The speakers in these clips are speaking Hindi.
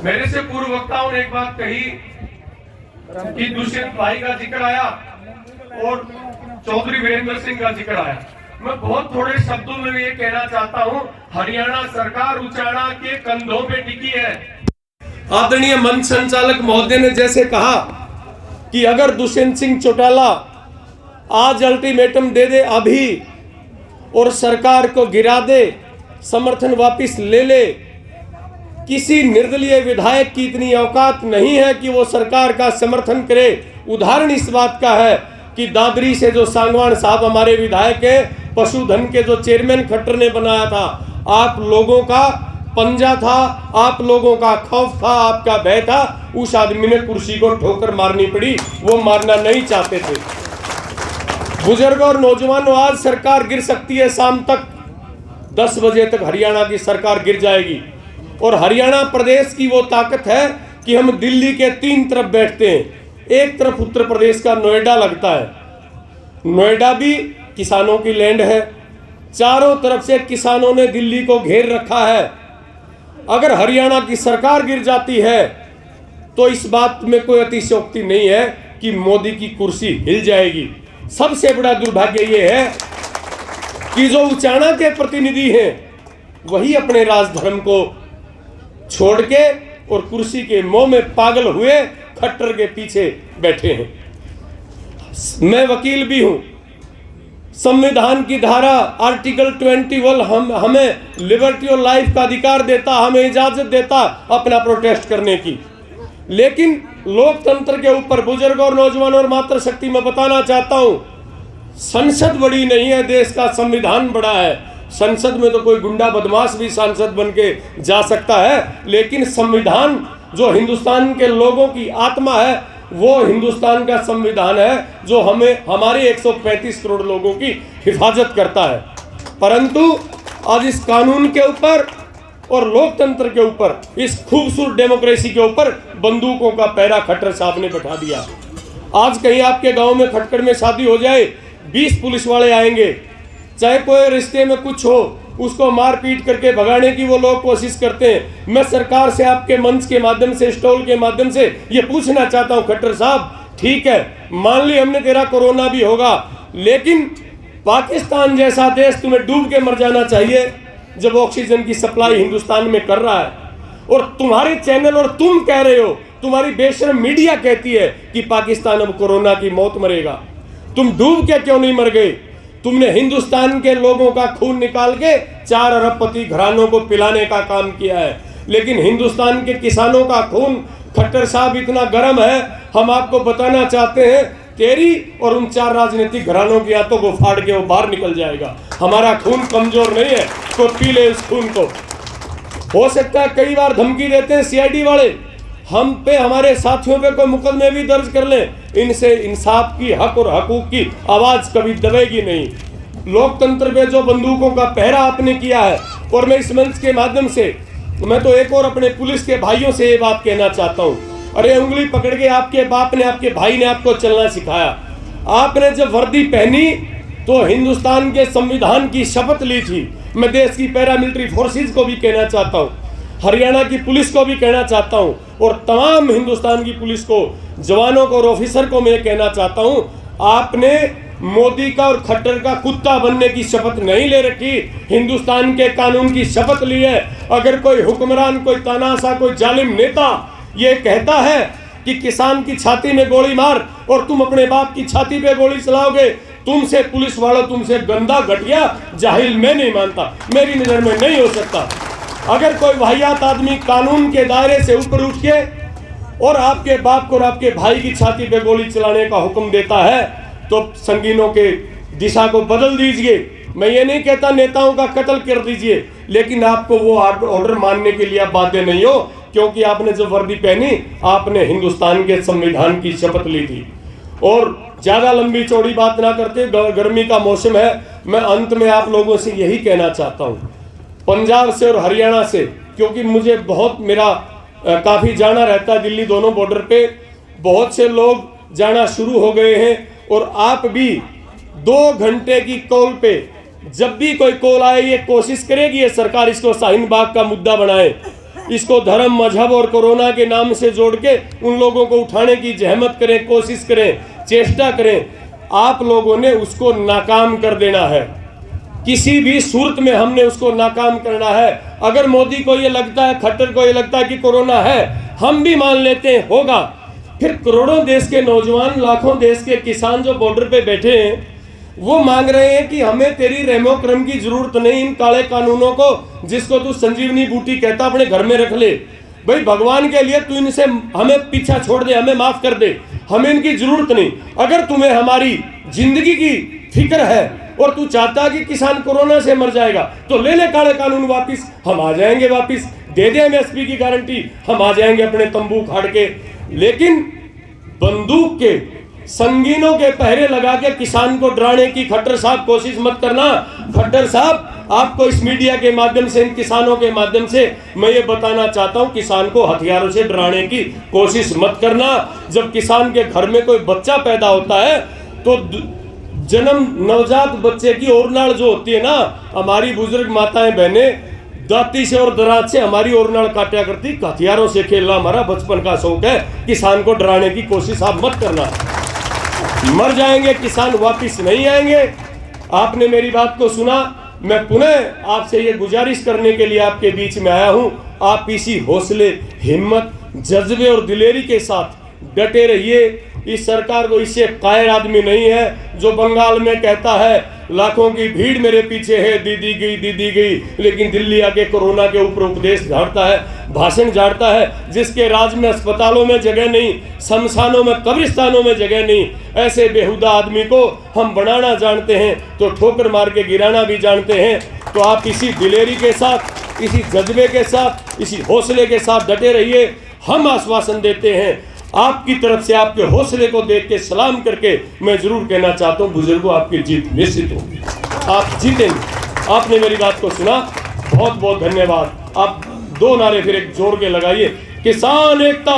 मेरे से पूर्व वक्ताओं ने एक बात कही कि दुष्यंत भाई का जिक्र आया और चौधरी वीरेंद्र सिंह का जिक्र आया। मैं बहुत थोड़े शब्दों में ये कहना चाहता हूं, हरियाणा सरकार उचाणा के कंधों पे टिकी है। आदरणीय मंच संचालक महोदय ने जैसे कहा कि अगर दुष्यंत सिंह चौटाला आज अल्टीमेटम दे दे अभी और सरकार को गिरा दे, समर्थन वापस ले ले, किसी निर्दलीय विधायक की इतनी औकात नहीं है कि वो सरकार का समर्थन करे। उदाहरण इस बात का है कि दादरी से जो सांगवान साहब हमारे विधायक है, पशुधन के जो चेयरमैन खट्टर ने बनाया था, आप लोगों का पंजा था, आप लोगों का खौफ था, आपका भय था। उस आदमी ने कुर्सी को ठोकर मारनी पड़ी, वो मारना नहीं चाहते थे। बुजुर्ग और नौजवानों, आज सरकार गिर सकती है। शाम तक 10 बजे तक हरियाणा की सरकार गिर जाएगी। और हरियाणा प्रदेश की वो ताकत है कि हम दिल्ली के 3 तरफ बैठते हैं। एक तरफ उत्तर प्रदेश का नोएडा लगता है, नोएडा भी किसानों की लैंड है। चारों तरफ से किसानों ने दिल्ली को घेर रखा है। अगर हरियाणा की सरकार गिर जाती है तो इस बात में कोई अतिशयोक्ति नहीं है कि मोदी की कुर्सी हिल जाएगी। सबसे बड़ा दुर्भाग्य ये है कि जो उचाणा के प्रतिनिधि हैं वही अपने राजधर्म को छोड़ के और कुर्सी के मोह में पागल हुए खट्टर के पीछे बैठे हैं। मैं वकील भी हूं। संविधान की धारा आर्टिकल 21 हमें लिबर्टी और लाइफ का अधिकार देता, हमें इजाजत देता अपना प्रोटेस्ट करने की। लेकिन लोकतंत्र के ऊपर, बुजुर्ग और नौजवान और मातृशक्ति में बताना चाहता हूं, संसद बड़ी नहीं है, देश का संविधान बड़ा है। संसद में तो कोई गुंडा बदमाश भी सांसद बन के जा सकता है, लेकिन संविधान जो हिंदुस्तान के लोगों की आत्मा है, वो हिंदुस्तान का संविधान है जो हमें, हमारे 135 करोड़ लोगों की हिफाजत करता है। परंतु आज इस कानून के ऊपर और लोकतंत्र के ऊपर, इस खूबसूरत डेमोक्रेसी के ऊपर बंदूकों का पैरा खट्टर साहब ने बैठा दिया। आज कहीं आपके गांव में खटखड़ में शादी हो जाए, 20 पुलिस वाले आएंगे, चाहे कोई रिश्ते में कुछ हो, उसको मार पीट करके भगाने की वो लोग कोशिश करते हैं। मैं सरकार से आपके मंच के माध्यम से, स्टॉल के माध्यम से ये पूछना चाहता हूं, खट्टर साहब ठीक है, मान ली हमने तेरा कोरोना भी होगा, लेकिन पाकिस्तान जैसा देश तुम्हें डूब के मर जाना चाहिए जब ऑक्सीजन की सप्लाई हिंदुस्तान में कर रहा है। और तुम्हारे चैनल और तुम कह रहे हो, तुम्हारी बेशर्म मीडिया कहती है कि पाकिस्तान अब कोरोना की मौत मरेगा। तुम डूब के क्यों नहीं मर गए? तुमने हिंदुस्तान के लोगों का खून निकाल के 4 अरबपति घरानों को पिलाने का काम किया है। लेकिन हिंदुस्तान के किसानों का खून, खट्टर साहब, इतना गर्म है, हम आपको बताना चाहते हैं, तेरी और उन 4 राजनीतिक घरानों की आंतों को फाड़ के वो बाहर निकल जाएगा। हमारा खून कमजोर नहीं है, तो पी ले इस खून को। हो सकता है कई बार धमकी देते हैं सीआईडी वाले, हम पे, हमारे साथियों पे कोई मुकदमे भी दर्ज कर लें, इनसे इंसाफ की, हक और हकूक की आवाज कभी दबेगी नहीं। लोकतंत्र पे जो बंदूकों का पहरा आपने किया है, और मैं इस मंच के माध्यम से, मैं तो एक और अपने पुलिस के भाइयों से ये बात कहना चाहता हूँ, अरे उंगली पकड़ के आपके बाप ने, आपके भाई ने आपको चलना सिखाया। आपने जब वर्दी पहनी तो हिंदुस्तान के संविधान की शपथ ली थी। मैं देश की पैरामिलिट्री फोर्सेस को भी कहना चाहता हूँ, हरियाणा की पुलिस को भी कहना चाहता हूं, और तमाम हिंदुस्तान की पुलिस को, जवानों को और ऑफिसर को मैं कहना चाहता हूं, आपने मोदी का और खट्टर का कुत्ता बनने की शपथ नहीं ले रखी, हिंदुस्तान के कानून की शपथ ली है। अगर कोई हुक्मरान, कोई तानाशाह, कोई जालिम नेता ये कहता है कि किसान की छाती में गोली मार और तुम अपने बाप की छाती पे गोली चलाओगे, तुमसे पुलिस वालों, तुमसे गंदा, घटिया, जाहिल मैं नहीं मानता, मेरी नजर में नहीं हो सकता। अगर कोई वाहियात आदमी कानून के दायरे से ऊपर उठ के और आपके बाप को और आपके भाई की छाती पे गोली चलाने का हुक्म देता है, तो संगीनों के दिशा को बदल दीजिए। मैं ये नहीं कहता नेताओं का कत्ल कर दीजिए, लेकिन आपको वो ऑर्डर मानने के लिए आप बाध्य नहीं हो, क्योंकि आपने जब वर्दी पहनी, आपने हिंदुस्तान के संविधान की शपथ ली थी। और ज्यादा लंबी चौड़ी बात ना करते, गर्मी का मौसम है, मैं अंत में आप लोगों से यही कहना चाहता हूँ, पंजाब से और हरियाणा से, क्योंकि मुझे बहुत, मेरा काफ़ी जाना रहता है दिल्ली, दोनों बॉर्डर पे बहुत से लोग जाना शुरू हो गए हैं। और आप भी 2 घंटे की कॉल पे, जब भी कोई कॉल आए, ये कोशिश करेगी ये सरकार इसको शाहीन बाग का मुद्दा बनाए। इसको धर्म, मजहब और कोरोना के नाम से जोड़ के उन लोगों को उठाने की जहमत करें, कोशिश करें, चेष्टा करें, आप लोगों ने उसको नाकाम कर देना है। किसी भी सूरत में हमने उसको नाकाम करना है। अगर मोदी को ये लगता है, खट्टर को ये लगता है कि कोरोना है, हम भी मान लेते हैं होगा, फिर करोड़ों देश के नौजवान, लाखों देश के किसान जो बॉर्डर पे बैठे हैं, वो मांग रहे हैं कि हमें तेरी रेमो क्रम की जरूरत नहीं, इन काले कानूनों को जिसको तू संजीवनी बूटी कहता अपने घर में रख ले। भाई भगवान के लिए तू इनसे हमें पीछा छोड़ दे, हमें माफ कर दे, हमें इनकी जरूरत नहीं। अगर तुम्हें हमारी जिंदगी की फिक्र है और तू चाहता कि किसान कोरोना से मर जाएगा, तो ले ले काले कानून वापिस, हम आ जाएंगे वापिस, दे दे एमएसपी की गारंटी, हम आ जाएंगे अपने तंबू खाड़ के। लेकिन बंदूक के संगीनों के पहरे लगा के किसान को डराने की खट्टर साहब कोशिश मत करना। खट्टर साहब, आपको इस मीडिया के माध्यम से, इन किसानों के माध्यम से मैं ये बताना चाहता हूं, किसान को हथियारों से डराने की कोशिश मत करना। जब किसान के घर में कोई बच्चा पैदा होता है तो जन्म नवजात बच्चे की ओरनाल जो होती है ना, हमारी बुजुर्ग माताएं बहनें दाती से और दराज से हमारी ओरनाल काटा करती। हथियारों से खेलना हमारा बचपन का शौक है, किसान को डराने की कोशिश आप मत करना। मर जाएंगे किसान, वापिस नहीं आएंगे। आपने मेरी बात को सुना, मैं पुनः आपसे ये गुजारिश करने के लिए आपके बीच में आया हूं, आप इसी हौसले, हिम्मत, जज्बे और दिलेरी के साथ डटे रहिए। इस सरकार को इससे कायर आदमी नहीं है जो बंगाल में कहता है लाखों की भीड़ मेरे पीछे है, दीदी गई, लेकिन दिल्ली आके कोरोना के ऊपर उपदेश झाड़ता है, भाषण झाड़ता है, जिसके राज में अस्पतालों में जगह नहीं, शमशानों में, कब्रिस्तानों में जगह नहीं। ऐसे बेहुदा आदमी को हम बनाना जानते हैं तो ठोकर मार के गिराना भी जानते हैं। तो आप इसी दिलेरी के साथ, इसी जज्बे के साथ, इसी हौसले के साथ डटे रहिए। हम आश्वासन देते हैं, आपकी तरफ से आपके हौसले को देख के सलाम करके मैं जरूर कहना चाहता हूं, बुजुर्गों आपकी जीत निश्चित होगी, आप जीतेंगे। आपने मेरी बात को सुना, बहुत बहुत धन्यवाद। आप दो नारे फिर एक जोर के लगाइए, किसान एकता,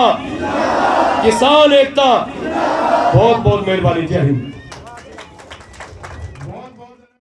किसान एकता। बहुत बहुत मेहरबानी, जय हिंद।